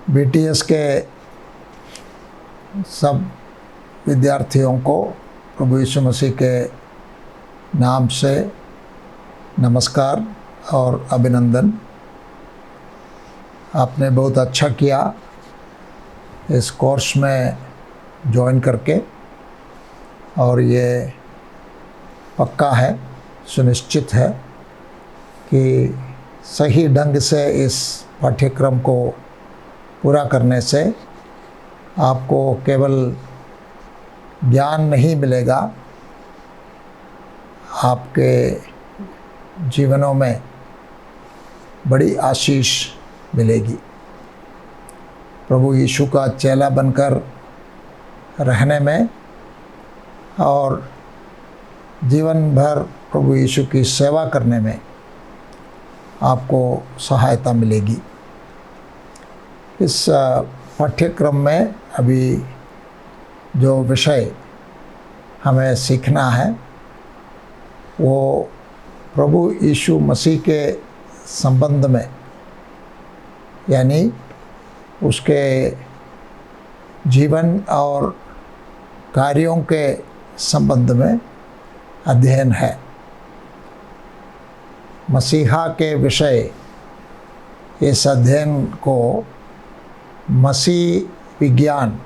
BTS के सब विद्यार्थियों को प्रभु यीशु मसीह के नाम से नमस्कार और अभिनंदन। आपने बहुत अच्छा किया इस कोर्स में ज्वाइन करके, और ये पक्का है, सुनिश्चित है कि सही ढंग से इस पाठ्यक्रम को पूरा करने से आपको केवल ज्ञान नहीं मिलेगा, आपके जीवनों में बड़ी आशीष मिलेगी। प्रभु यीशु का चेला बनकर रहने में और जीवन भर प्रभु यीशु की सेवा करने में आपको सहायता मिलेगी। इस पाठ्यक्रम में अभी जो विषय हमें सीखना है वो प्रभु यीशु मसीह के संबंध में, यानी उसके जीवन और कार्यों के संबंध में अध्ययन है। मसीहा के विषय इस अध्ययन को मसीह विज्ञान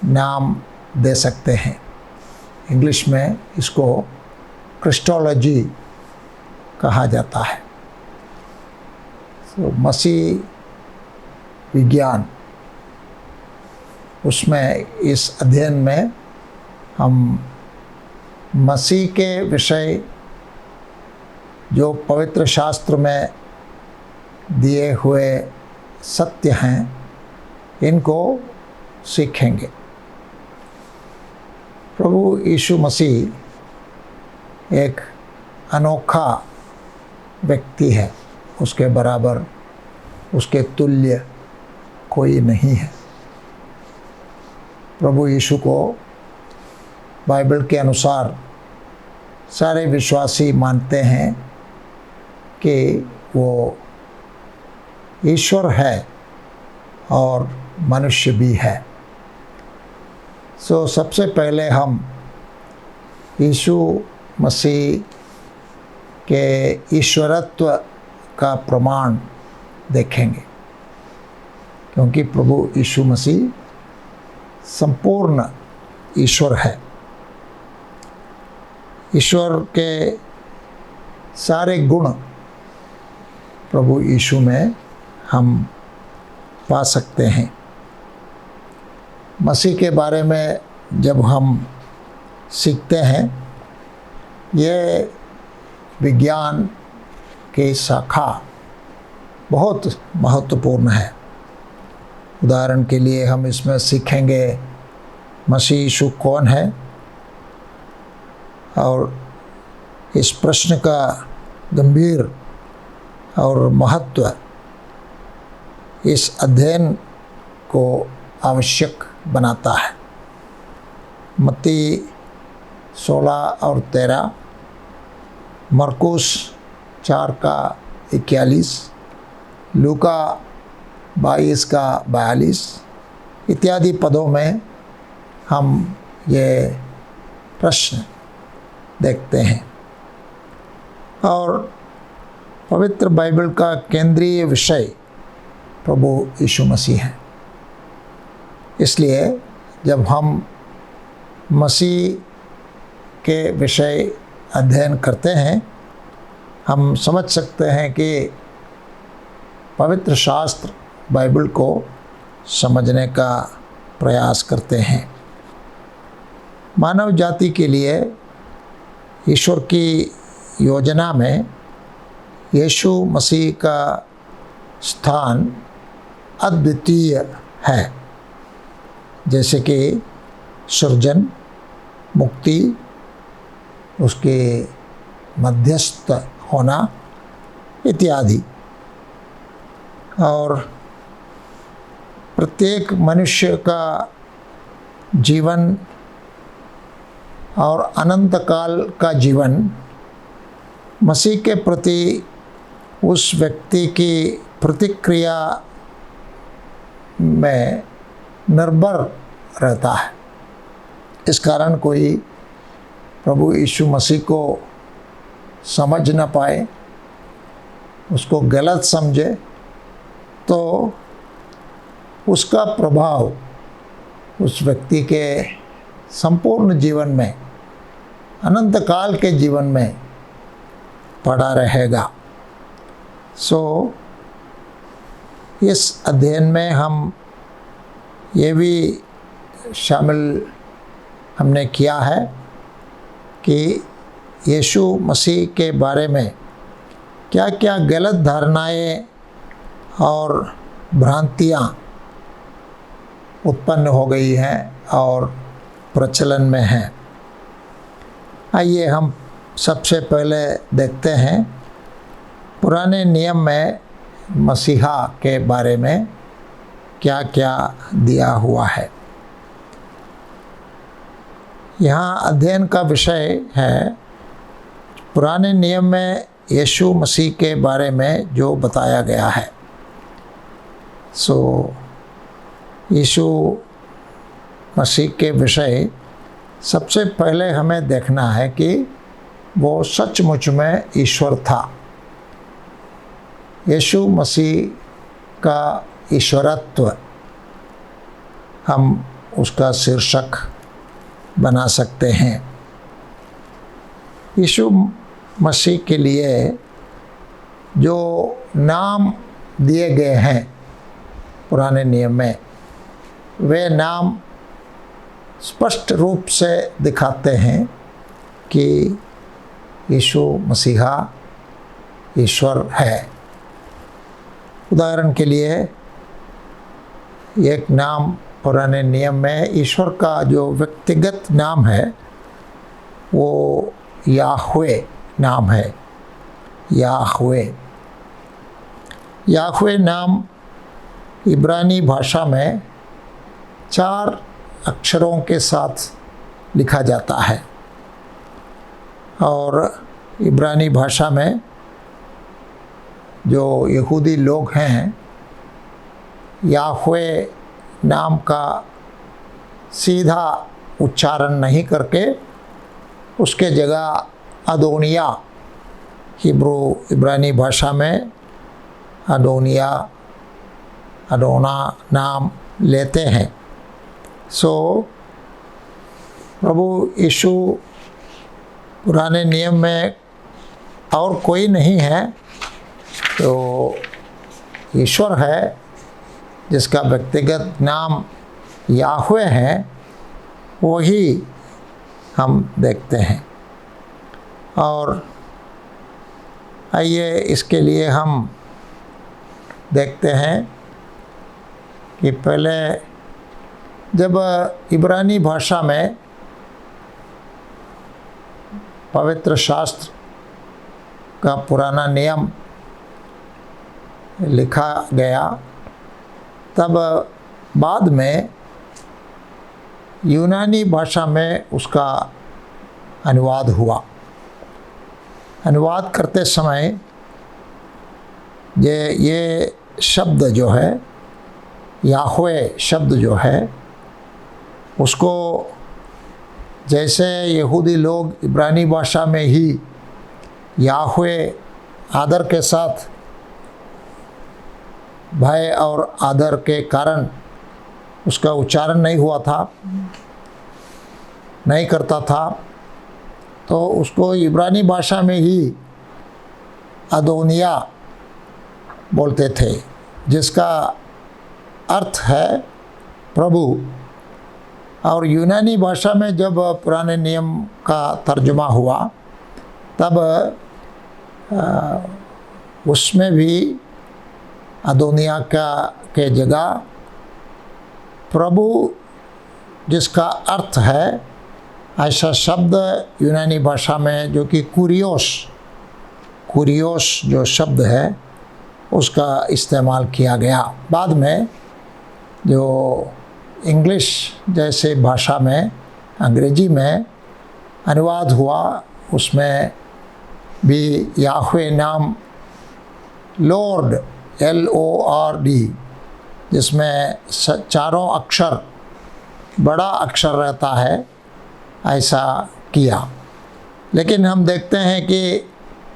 नाम दे सकते हैं। इंग्लिश में इसको क्रिस्टोलॉजी कहा जाता है। तो मसीह विज्ञान, उसमें इस अध्ययन में हम मसीह के विषय जो पवित्र शास्त्र में दिए हुए सत्य हैं, इनको सीखेंगे। प्रभु यीशु मसीह एक अनोखा व्यक्ति है, उसके बराबर, उसके तुल्य कोई नहीं है। प्रभु यीशु को बाइबल के अनुसार सारे विश्वासी मानते हैं कि वो ईश्वर है और मनुष्य भी है। सो सबसे पहले हम यीशु मसीह के ईश्वरत्व का प्रमाण देखेंगे, क्योंकि प्रभु यीशु मसीह संपूर्ण ईश्वर है। ईश्वर के सारे गुण प्रभु यीशु में हम पा सकते हैं। मसीह के बारे में जब हम सीखते हैं, ये विज्ञान की शाखा बहुत महत्वपूर्ण है। उदाहरण के लिए हम इसमें सीखेंगे मसीह यीशु कौन है, और इस प्रश्न का गंभीर और महत्व इस अध्ययन को आवश्यक बनाता है। मत्ती 16 और 13, मरकुस 4 का 41, लूका 22 का 42 इत्यादि पदों में हम ये प्रश्न देखते हैं। और पवित्र बाइबल का केंद्रीय विषय प्रभु यीशु मसीह है। इसलिए जब हम मसीह के विषय अध्ययन करते हैं, हम समझ सकते हैं कि पवित्र शास्त्र बाइबल को समझने का प्रयास करते हैं। मानव जाति के लिए ईश्वर की योजना में यीशु मसीह का स्थान अद्वितीय है। जैसे कि सृजन, मुक्ति, उसके मध्यस्थ होना इत्यादि, और प्रत्येक मनुष्य का जीवन और अनंत काल का जीवन मसीह के प्रति उस व्यक्ति की प्रतिक्रिया में निर्भर रहता है। इस कारण कोई प्रभु यीशु मसीह को समझ न पाए, उसको गलत समझे, तो उसका प्रभाव उस व्यक्ति के संपूर्ण जीवन में, अनंत काल के जीवन में पड़ा रहेगा। इस अध्ययन में हम ये भी शामिल हमने किया है कि यीशु मसीह के बारे में क्या क्या गलत धारणाएं और भ्रांतियाँ उत्पन्न हो गई हैं और प्रचलन में हैं। आइए हम सबसे पहले देखते हैं पुराने नियम में मसीहा के बारे में क्या क्या दिया हुआ है। यहाँ अध्ययन का विषय है पुराने नियम में यीशु मसीह के बारे में जो बताया गया है। यीशु मसीह के विषय सबसे पहले हमें देखना है कि वो सचमुच में ईश्वर था। यीशु मसीह का ईश्वरत्व हम उसका शीर्षक बना सकते हैं। यीशु मसीह के लिए जो नाम दिए गए हैं पुराने नियम में, वे नाम स्पष्ट रूप से दिखाते हैं कि यीशु मसीहा ईश्वर है। उदाहरण के लिए एक नाम पुराने नियम में ईश्वर का जो व्यक्तिगत नाम है वो याहवे नाम है। याहवे नाम इब्रानी भाषा में 4 अक्षरों के साथ लिखा जाता है और इब्रानी भाषा में जो यहूदी लोग हैं याहवे नाम का सीधा उच्चारण नहीं करके उसके जगह अदोनिया, इब्रानी भाषा में अडोना नाम लेते हैं। प्रभु यीशु पुराने नियम में और कोई नहीं है, तो ईश्वर है जिसका व्यक्तिगत नाम याहवे है, वही हम देखते हैं। और आइए इसके लिए हम देखते हैं कि पहले जब इब्रानी भाषा में पवित्र शास्त्र का पुराना नियम लिखा गया, तब बाद में यूनानी भाषा में उसका अनुवाद हुआ। अनुवाद करते समय ये शब्द जो है, याहवे शब्द जो है, उसको जैसे यहूदी लोग इब्रानी भाषा में ही याहवे आदर के साथ, भय और आदर के कारण उसका उच्चारण नहीं करता था, तो उसको इब्रानी भाषा में ही अदोनिया बोलते थे, जिसका अर्थ है प्रभु। और यूनानी भाषा में जब पुराने नियम का तर्जुमा हुआ, तब उसमें भी अदोनिया के जगह प्रभु जिसका अर्थ है, ऐसा शब्द यूनानी भाषा में जो कि कुरियोस जो शब्द है उसका इस्तेमाल किया गया। बाद में जो इंग्लिश जैसे भाषा में, अंग्रेजी में अनुवाद हुआ, उसमें भी याहवे नाम लॉर्ड LORD जिसमें चारों अक्षर बड़ा अक्षर रहता है, ऐसा किया। लेकिन हम देखते हैं कि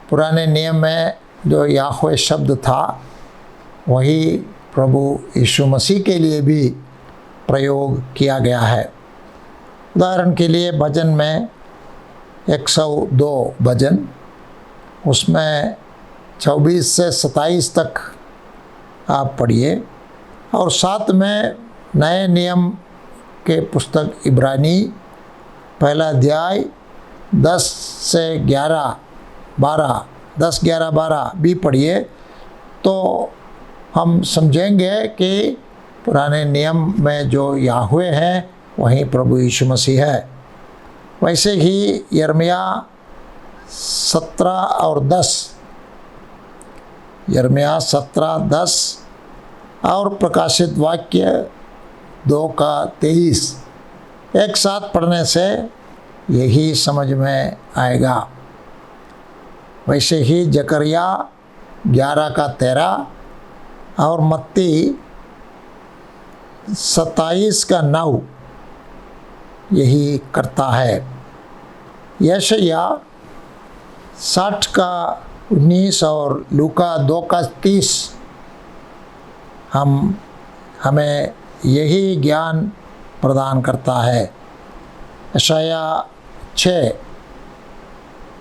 पुराने नियम में जो याहवे शब्द था वही प्रभु यीशु मसीह के लिए भी प्रयोग किया गया है। उदाहरण के लिए भजन में 102 भजन, उसमें 24 से 27 तक आप पढ़िए। और साथ में नए नियम के पुस्तक इब्रानी पहला अध्याय 10 से 11, 12, 10, 11, 12 भी पढ़िए, तो हम समझेंगे कि पुराने नियम में जो याहवे है वहीं प्रभु यीशु मसीह है। वैसे ही यिर्मयाह 17 और 10, यिर्मयाह 17, 10 और प्रकाशित वाक्य 2 का 23 एक साथ पढ़ने से यही समझ में आएगा। वैसे ही जकरिया 11 का 13 और मत्ती 27 का 9 यही करता है। यशायाह 60 का 19 और लूका 2 का 30 हमें यही ज्ञान प्रदान करता है। यशायाह 6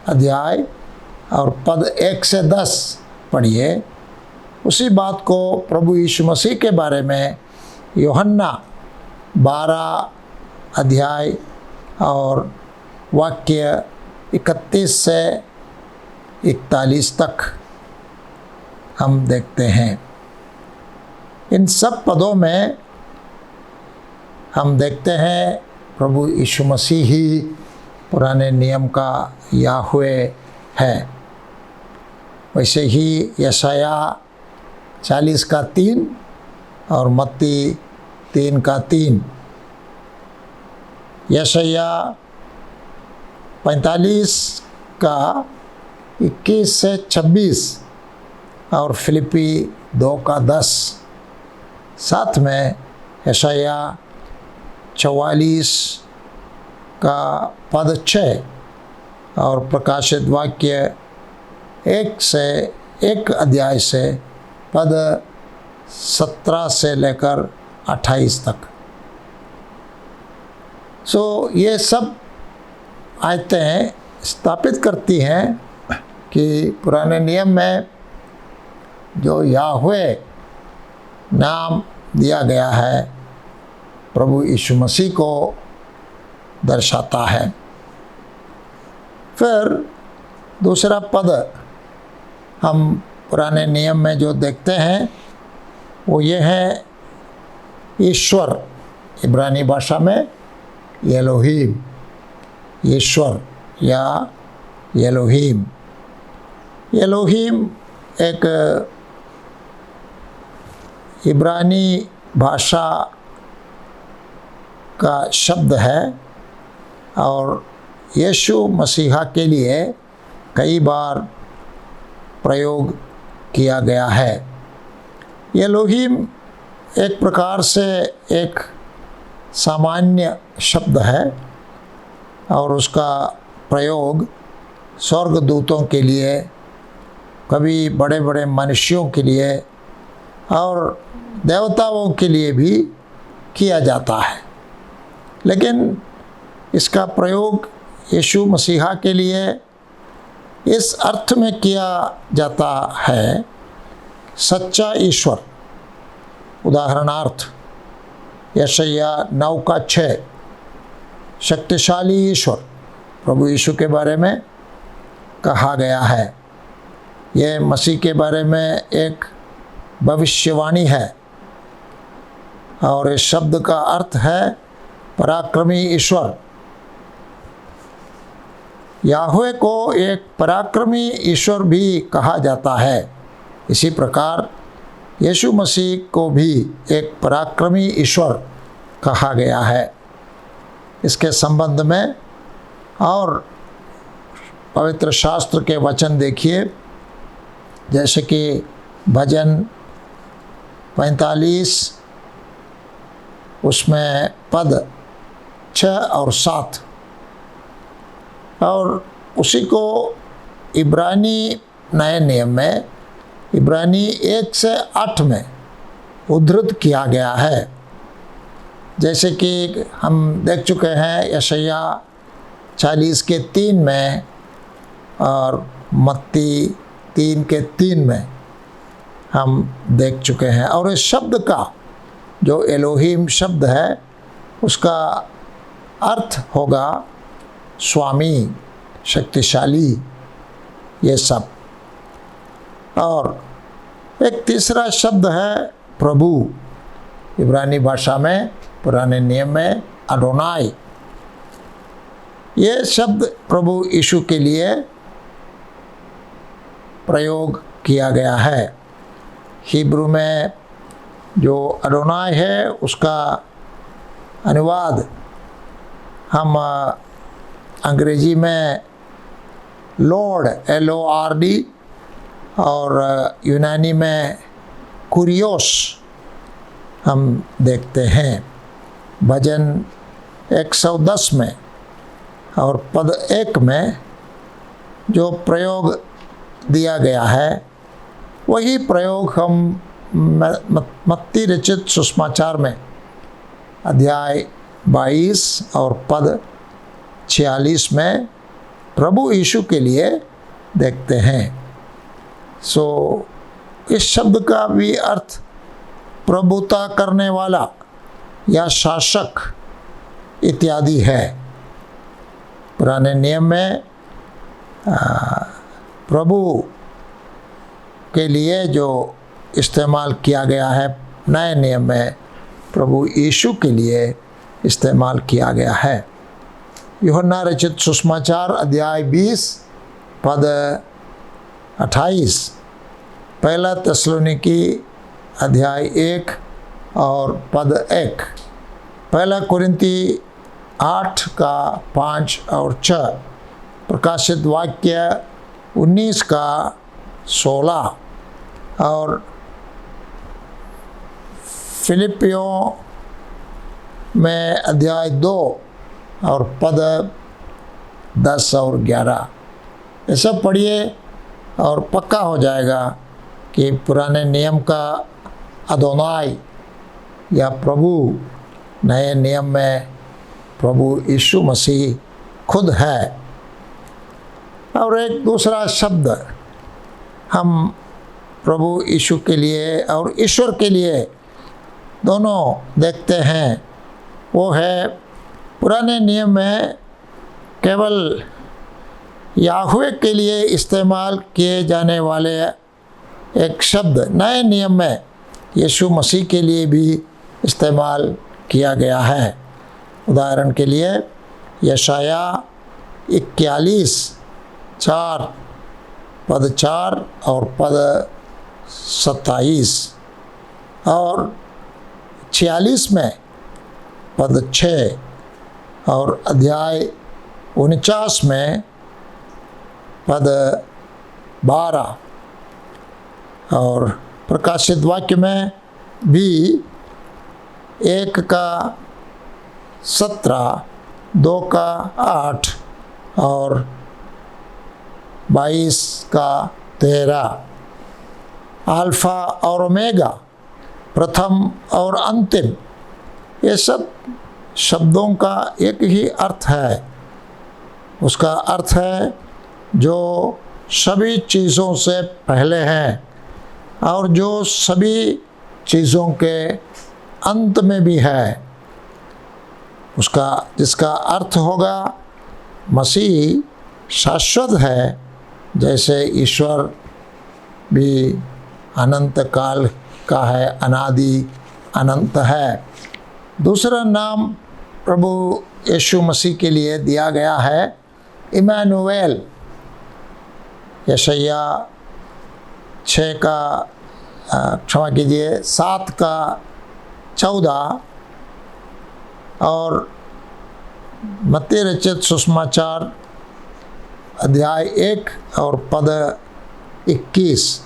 अध्याय और पद 1 से 10 पढ़िए। उसी बात को प्रभु यीशु मसीह के बारे में यूहन्ना 12 अध्याय और वाक्य 31 से 41 तक हम देखते हैं। इन सब पदों में हम देखते हैं प्रभु यीशु मसीह ही पुराने नियम का याहवे है। वैसे ही यशायाह 40 का 3 और मत्ती 3 का 3, यशायाह 45 का 21 से 26 और फिलिपी 2 का 10, साथ में यशायाह 44 का पद 6 और प्रकाशित वाक्य 1 अध्याय से पद 17 से लेकर 28 तक। ये सब आयतें स्थापित करती हैं कि पुराने नियम में जो याहवे नाम दिया गया है प्रभु यीशु मसीह को दर्शाता है। फिर दूसरा पद हम पुराने नियम में जो देखते हैं वो ये है ईश्वर, इब्रानी भाषा में एलोहीम, ईश्वर या एलोहीम। एलोहीम एक इब्रानी भाषा का शब्द है और यीशु मसीहा के लिए कई बार प्रयोग किया गया है। एलोहीम एक प्रकार से एक सामान्य शब्द है और उसका प्रयोग स्वर्गदूतों के लिए, कभी बड़े बड़े मनुष्यों के लिए और देवताओं के लिए भी किया जाता है। लेकिन इसका प्रयोग यीशु मसीहा के लिए इस अर्थ में किया जाता है, सच्चा ईश्वर। उदाहरणार्थ यशायाह 9 का 6, शक्तिशाली ईश्वर प्रभु यीशु के बारे में कहा गया है। यह मसीह के बारे में एक भविष्यवाणी है और इस शब्द का अर्थ है पराक्रमी ईश्वर। याहवे को एक पराक्रमी ईश्वर भी कहा जाता है। इसी प्रकार यीशु मसीह को भी एक पराक्रमी ईश्वर कहा गया है। इसके संबंध में और पवित्र शास्त्र के वचन देखिए, जैसे कि भजन 45 उसमें पद 6 और 7, और उसी को इब्रानी नए नियम में इब्रानी 1 से 8 में उद्धृत किया गया है। जैसे कि हम देख चुके हैं यशायाह 40 के 3 में और मत्ती 3 के 3 में हम देख चुके हैं। और इस शब्द का जो एलोहिम शब्द है उसका अर्थ होगा स्वामी, शक्तिशाली, ये सब। और एक तीसरा शब्द है प्रभु, इब्रानी भाषा में पुराने नियम में अडोनाई। ये शब्द प्रभु यीशु के लिए प्रयोग किया गया है। हिब्रू में जो अडोनाई है उसका अनुवाद हम अंग्रेजी में लॉर्ड LORD और यूनानी में कुरियोस हम देखते हैं। भजन 110 में और पद 1 में जो प्रयोग दिया गया है वही प्रयोग हम मत्ती रचित सुसमाचार में अध्याय 22 और पद 46 में प्रभु यीशु के लिए देखते हैं। सो इस शब्द का भी अर्थ प्रभुता करने वाला या शासक इत्यादि है। पुराने नियम में प्रभु के लिए जो इस्तेमाल किया गया है, नए नियम में प्रभु यीशु के लिए इस्तेमाल किया गया है। यूहन्ना रचित सुसमाचार अध्याय 20 पद 28, पहला तेसलोनिकी अध्याय 1 और पद 1, पहला कुरिन्ती 8 का 5 और 6, प्रकाशित वाक्य 19 का 16 और फिलिपियों में अध्याय 2 और पद 10 और 11। ये सब पढ़िए और पक्का हो जाएगा कि पुराने नियम का अदोनाई या प्रभु नए नियम में प्रभु यीशु मसीह खुद है। और एक दूसरा शब्द हम प्रभु यीशु के लिए और ईश्वर के लिए दोनों देखते हैं, वो है पुराने नियम में केवल याहवे के लिए इस्तेमाल किए जाने वाले एक शब्द नए नियम में यीशु मसीह के लिए भी इस्तेमाल किया गया है। उदाहरण के लिए यशायाह 41:4 पद 4 और पद 27 और 46 में पद 6 और अध्याय 49 में पद 12 और प्रकाशित वाक्य में भी 1 का 17, 2 का 8 और 22 का 13, अल्फा और ओमेगा, प्रथम और अंतिम, ये सब शब्दों का एक ही अर्थ है। उसका अर्थ है जो सभी चीज़ों से पहले हैं और जो सभी चीज़ों के अंत में भी है। उसका जिसका अर्थ होगा मसीह शाश्वत है, जैसे ईश्वर भी अनंत काल का है, अनादि अनंत है। दूसरा नाम प्रभु यीशु मसीह के लिए दिया गया है इमैनुएल। यशायाह 6 का क्षमा कीजिए 7 का 14 और मत्ती रचित सुसमाचार अध्याय 1 और पद 21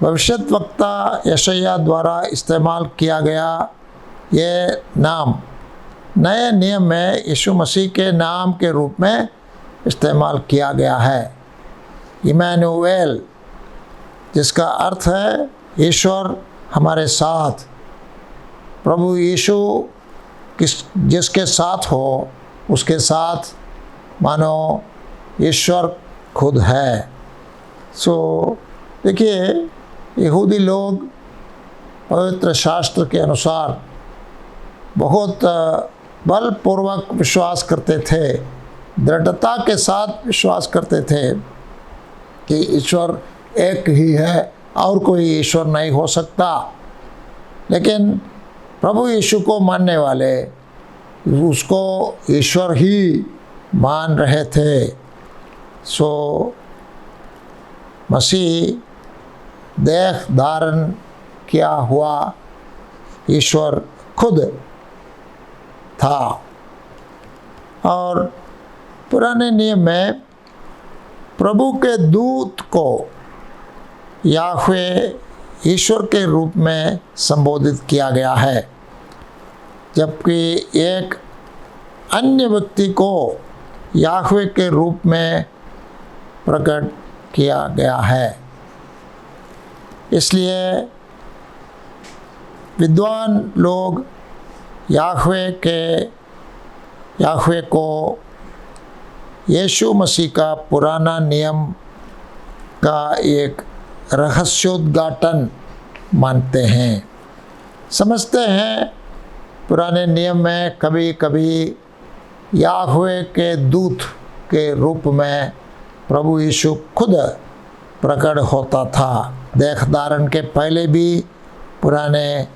भविष्यद्वक्ता यशायाह द्वारा इस्तेमाल किया गया ये नाम नए नियम में यीशु मसीह के नाम के रूप में इस्तेमाल किया गया है। इमैनुएल, जिसका अर्थ है ईश्वर हमारे साथ। प्रभु यीशु जिसके साथ हो उसके साथ मानो ईश्वर खुद है। सो देखिए, यहूदी लोग पवित्र शास्त्र के अनुसार बहुत बलपूर्वक विश्वास करते थे, दृढ़ता के साथ विश्वास करते थे कि ईश्वर एक ही है और कोई ईश्वर नहीं हो सकता। लेकिन प्रभु यीशु को मानने वाले उसको ईश्वर ही मान रहे थे। सो मसीह देह धारण किया हुआ ईश्वर खुद था। और पुराने नियम में प्रभु के दूत को याहवे ईश्वर के रूप में संबोधित किया गया है, जबकि एक अन्य व्यक्ति को याहवे के रूप में प्रकट किया गया है। इसलिए विद्वान लोग याहवे को यीशु मसीह का पुराना नियम का एक रहस्योद्घाटन मानते हैं। समझते हैं पुराने नियम में कभी कभी याहवे के दूत के रूप में प्रभु यीशु खुद प्रकट होता था। देह धारण के पहले भी पुराने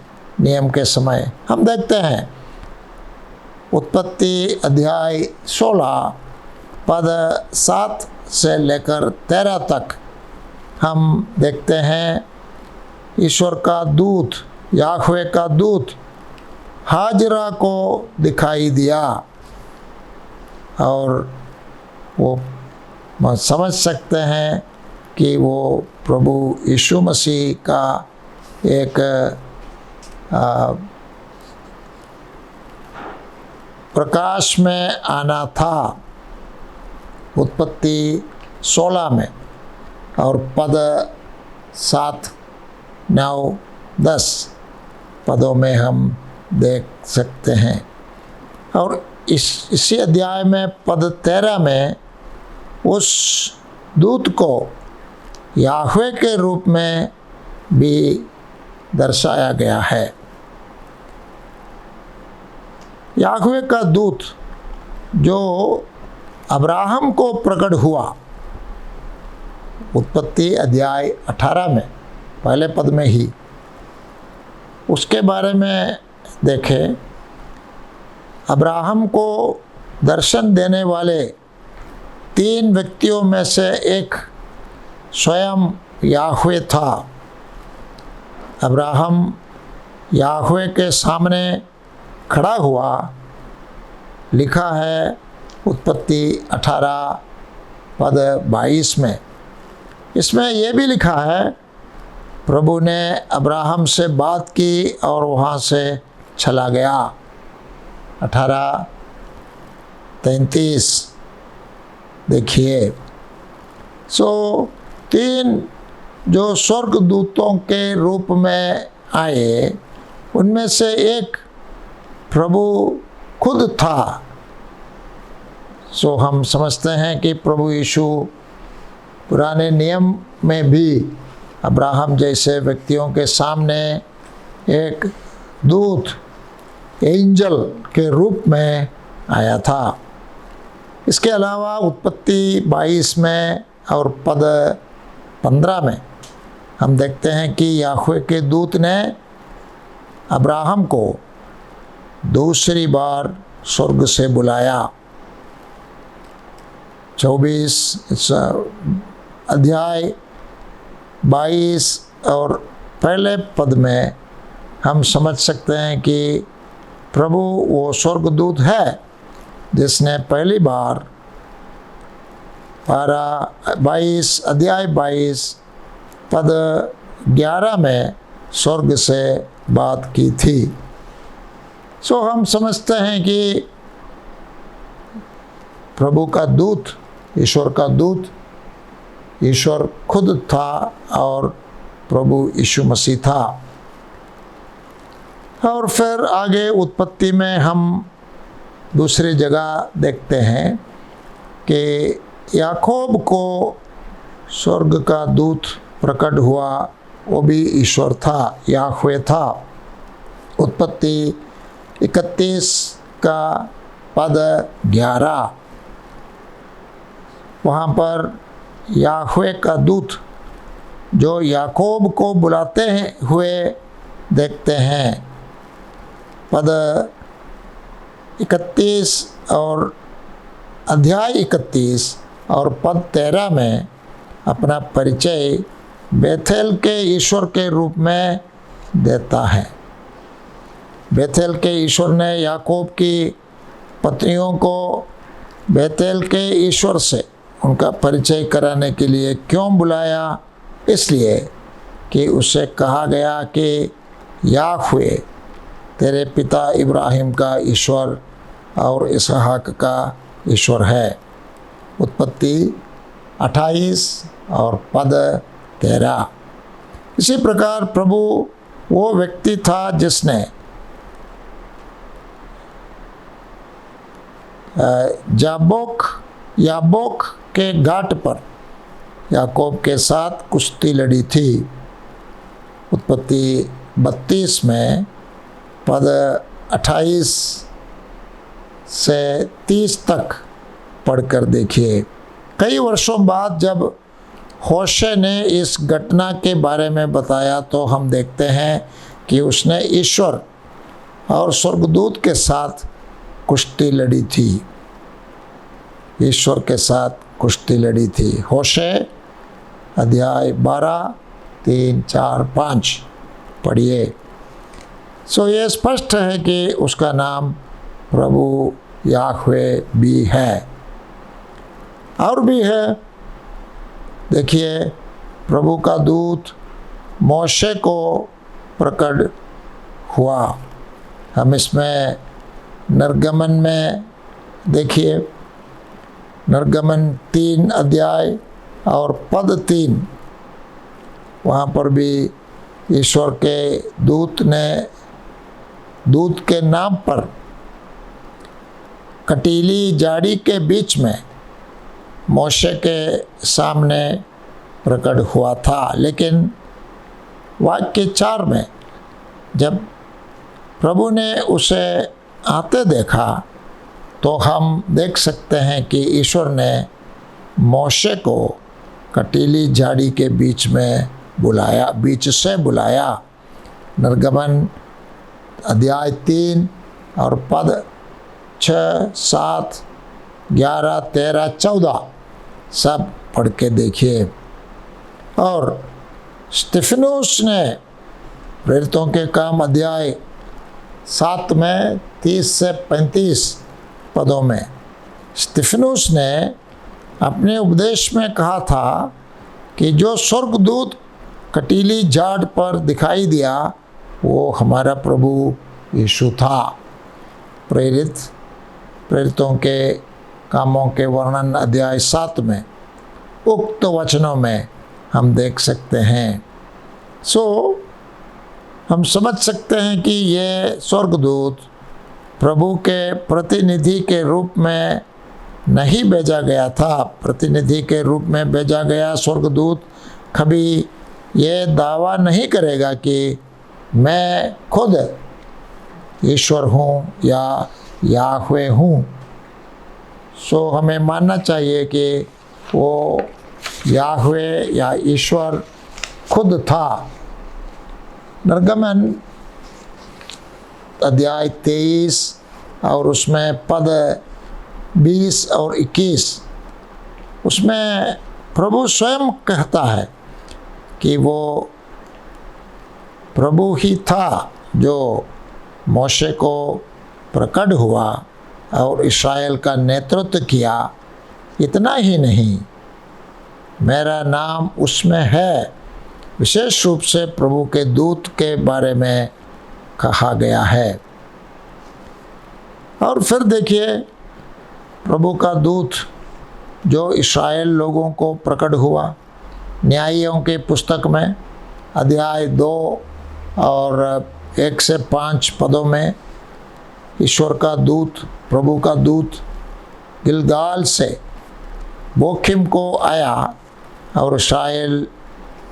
नियम के समय हम देखते हैं, उत्पत्ति अध्याय 16 पद 7 से लेकर 13 तक हम देखते हैं ईश्वर का दूत, याहवे का दूत हाजरा को दिखाई दिया और वो समझ सकते हैं कि वो प्रभु यीशु मसीह का एक प्रकाश में आना था। उत्पत्ति 16 में और पद 7, 9, 10 पदों में हम देख सकते हैं। और इसी अध्याय में पद 13 में उस दूत को याहवे के रूप में भी दर्शाया गया है। याहवे का दूत जो अब्राहम को प्रकट हुआ, उत्पत्ति अध्याय 18 में पहले पद में ही, उसके बारे में देखें। अब्राहम को दर्शन देने वाले 3 व्यक्तियों में से एक स्वयं याहवे था। अब्राहम याहवे के सामने खड़ा हुआ, लिखा है उत्पत्ति 18 पद 22 में। इसमें यह भी लिखा है, प्रभु ने अब्राहम से बात की और वहाँ से चला गया। 18:33 देखिए। सो 3 जो स्वर्गदूतों के रूप में आए, उनमें से एक प्रभु खुद था। सो हम समझते हैं कि प्रभु यीशु पुराने नियम में भी अब्राहम जैसे व्यक्तियों के सामने एक दूत, एंजल के रूप में आया था। इसके अलावा उत्पत्ति 22 में और पद 15 में हम देखते हैं कि याहवे के दूत ने अब्राहम को दूसरी बार स्वर्ग से बुलाया। 24 अध्याय 22 और पहले पद में हम समझ सकते हैं कि प्रभु वो स्वर्गदूत है जिसने पहली बार 22 अध्याय 22 पद 11 में स्वर्ग से बात की थी। सो हम समझते हैं कि प्रभु का दूत, ईश्वर का दूत, ईश्वर खुद था और प्रभु यीशु मसीह था। और फिर आगे उत्पत्ति में हम दूसरी जगह देखते हैं कि याकूब को स्वर्ग का दूत प्रकट हुआ, वो भी ईश्वर था, याहवे था। उत्पत्ति 31 का पद 11, वहाँ पर याहवे का दूत जो याकूब को बुलाते हुए देखते हैं। पद 31 और अध्याय 31 और पद 13 में अपना परिचय बेथेल के ईश्वर के रूप में देता है। बेथेल के ईश्वर ने याकूब की पत्नियों को बेथेल के ईश्वर से उनका परिचय कराने के लिए क्यों बुलाया? इसलिए कि उसे कहा गया कि याहवे तेरे पिता इब्राहिम का ईश्वर और इसहाक का ईश्वर है। उत्पत्ति 28 और पद 13। इसी प्रकार प्रभु वो व्यक्ति था जिसने याबोक के घाट पर याकूब के साथ कुश्ती लड़ी थी। उत्पत्ति 32 में पद 28 से 30 तक पढ़कर देखिए। कई वर्षों बाद जब होशे ने इस घटना के बारे में बताया तो हम देखते हैं कि उसने ईश्वर और स्वर्गदूत के साथ कुश्ती लड़ी थी। ईश्वर के साथ कुश्ती लड़ी थी। होशे अध्याय 12, 3, 4, 5 पढ़िए। सो ये स्पष्ट है कि उसका नाम प्रभु याहवे भी है। और भी है, देखिए, प्रभु का दूत मोशे को प्रकट हुआ। हम इसमें निर्गमन में देखिए, निर्गमन 3 अध्याय और पद 3, वहाँ पर भी ईश्वर के दूत के नाम पर कटीली झाड़ी के बीच में मोशे के सामने प्रकट हुआ था। लेकिन वाक्य 4 में जब प्रभु ने उसे आते देखा तो हम देख सकते हैं कि ईश्वर ने मोशे को कटीली झाड़ी के बीच से बुलाया। निर्गमन अध्याय 3 और पद 6, 7, 11, 13, 14 सब पढ़ के देखिए। और स्तिफनुस ने प्रेरितों के काम अध्याय 7 में 30 से 35 पदों में स्तिफनुस ने अपने उपदेश में कहा था कि जो स्वर्गदूत कटीली झाड़ पर दिखाई दिया वो हमारा प्रभु यीशु था। प्रेरितों के कामों के वर्णन अध्याय 7 में उक्त वचनों में हम देख सकते हैं। सो हम समझ सकते हैं कि ये स्वर्गदूत प्रभु के प्रतिनिधि के रूप में नहीं भेजा गया था। प्रतिनिधि के रूप में भेजा गया स्वर्गदूत कभी ये दावा नहीं करेगा कि मैं खुद ईश्वर हूँ या याहवे हूँ। सो हमें मानना चाहिए कि वो याहवे या ईश्वर खुद था। निर्गमन अध्याय 23 और उसमें पद 20 और 21, उसमें प्रभु स्वयं कहता है कि वो प्रभु ही था जो मोशे को प्रकट हुआ और इस्राएल का नेतृत्व किया। इतना ही नहीं, मेरा नाम उसमें है। विशेष रूप से प्रभु के दूत के बारे में कहा गया है। और फिर देखिए प्रभु का दूत जो इस्राएल लोगों को प्रकट हुआ, न्यायियों के पुस्तक में अध्याय 2 और 1 से 5 पदों में ईश्वर का दूत, प्रभु का दूत गिलगाल से बोखिम को आया और इस्राएल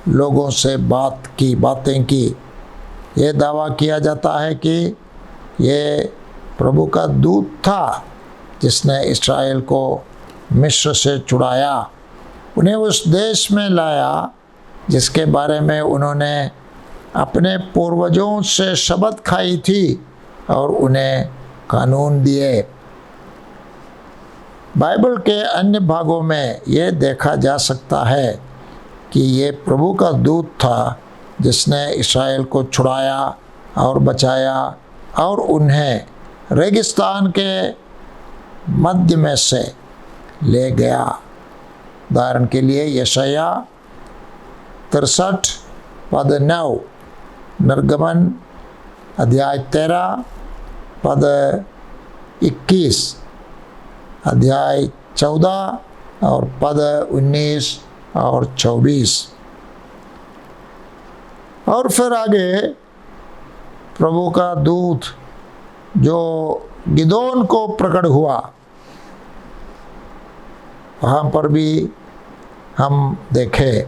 लोगों से बातें की। ये दावा किया जाता है कि ये प्रभु का दूत था जिसने इस्राएल को मिस्र से छुड़ाया, उन्हें उस देश में लाया जिसके बारे में उन्होंने अपने पूर्वजों से शपथ खाई थी और उन्हें कानून दिए। बाइबल के अन्य भागों में ये देखा जा सकता है कि ये प्रभु का दूत था जिसने इस्राएल को छुड़ाया और बचाया और उन्हें रेगिस्तान के मध्य में से ले गया। उदाहरण के लिए यशाया 63 पद 9, निर्गमन अध्याय 13 पद 21, अध्याय 14 और पद 19 और 24। और फिर आगे प्रभु का दूत जो गिदोन को प्रकट हुआ, वहाँ पर भी हम देखें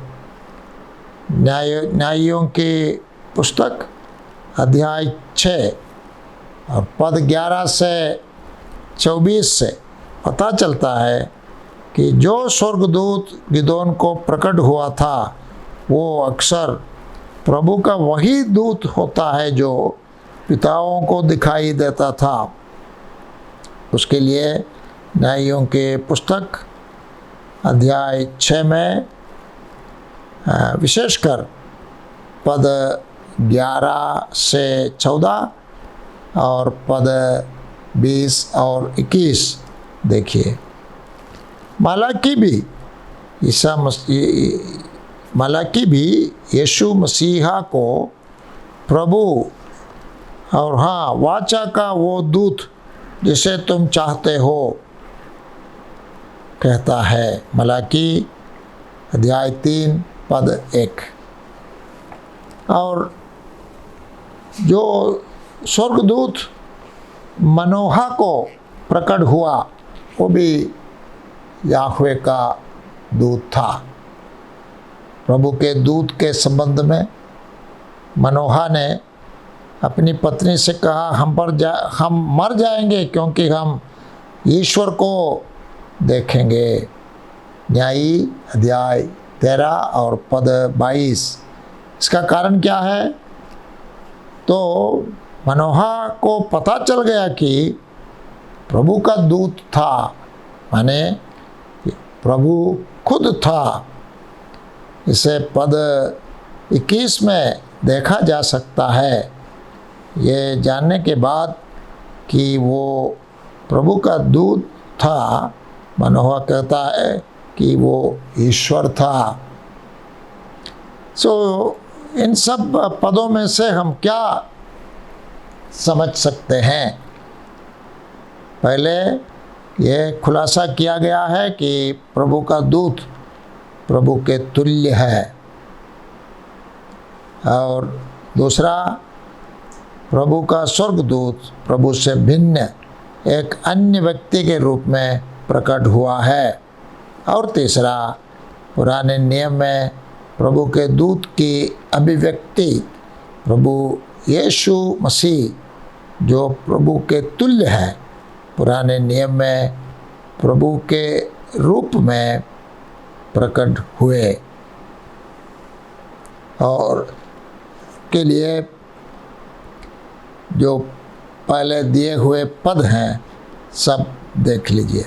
न्यायियों की पुस्तक अध्याय 6 और पद 11 से 24 से पता चलता है कि जो स्वर्गदूत गिदोन को प्रकट हुआ था वो अक्सर प्रभु का वही दूत होता है जो पिताओं को दिखाई देता था। उसके लिए न्यायियों के पुस्तक अध्याय 6 में विशेषकर पद 11 से 14 और पद 20 और 21 देखिए। मालाकी भी यीशु मसीहा को प्रभु और हाँ वाचा का वो दूत जिसे तुम चाहते हो कहता है। मलाकी अध्याय 3 पद 1। और जो स्वर्गदूत मनोहा को प्रकट हुआ वो भी याहवे का दूत था। प्रभु के दूत के संबंध में मनोहा ने अपनी पत्नी से कहा, हम मर जाएंगे क्योंकि हम ईश्वर को देखेंगे। न्यायी अध्याय 13 और पद 22। इसका कारण क्या है? तो मनोहा को पता चल गया कि प्रभु का दूत था, माने प्रभु खुद था। इसे पद 21 में देखा जा सकता है। ये जानने के बाद कि वो प्रभु का दूत था, मनोहा कहता है कि वो ईश्वर था। इन सब पदों में से हम क्या समझ सकते हैं? पहले ये खुलासा किया गया है कि प्रभु का दूत प्रभु के तुल्य है, और दूसरा प्रभु का स्वर्गदूत प्रभु से भिन्न एक अन्य व्यक्ति के रूप में प्रकट हुआ है, और तीसरा पुराने नियम में प्रभु के दूत की अभिव्यक्ति प्रभु यीशु मसीह जो प्रभु के तुल्य है, पुराने नियम में प्रभु के रूप में प्रकट हुए। और के लिए जो पहले दिए हुए पद हैं सब देख लीजिए।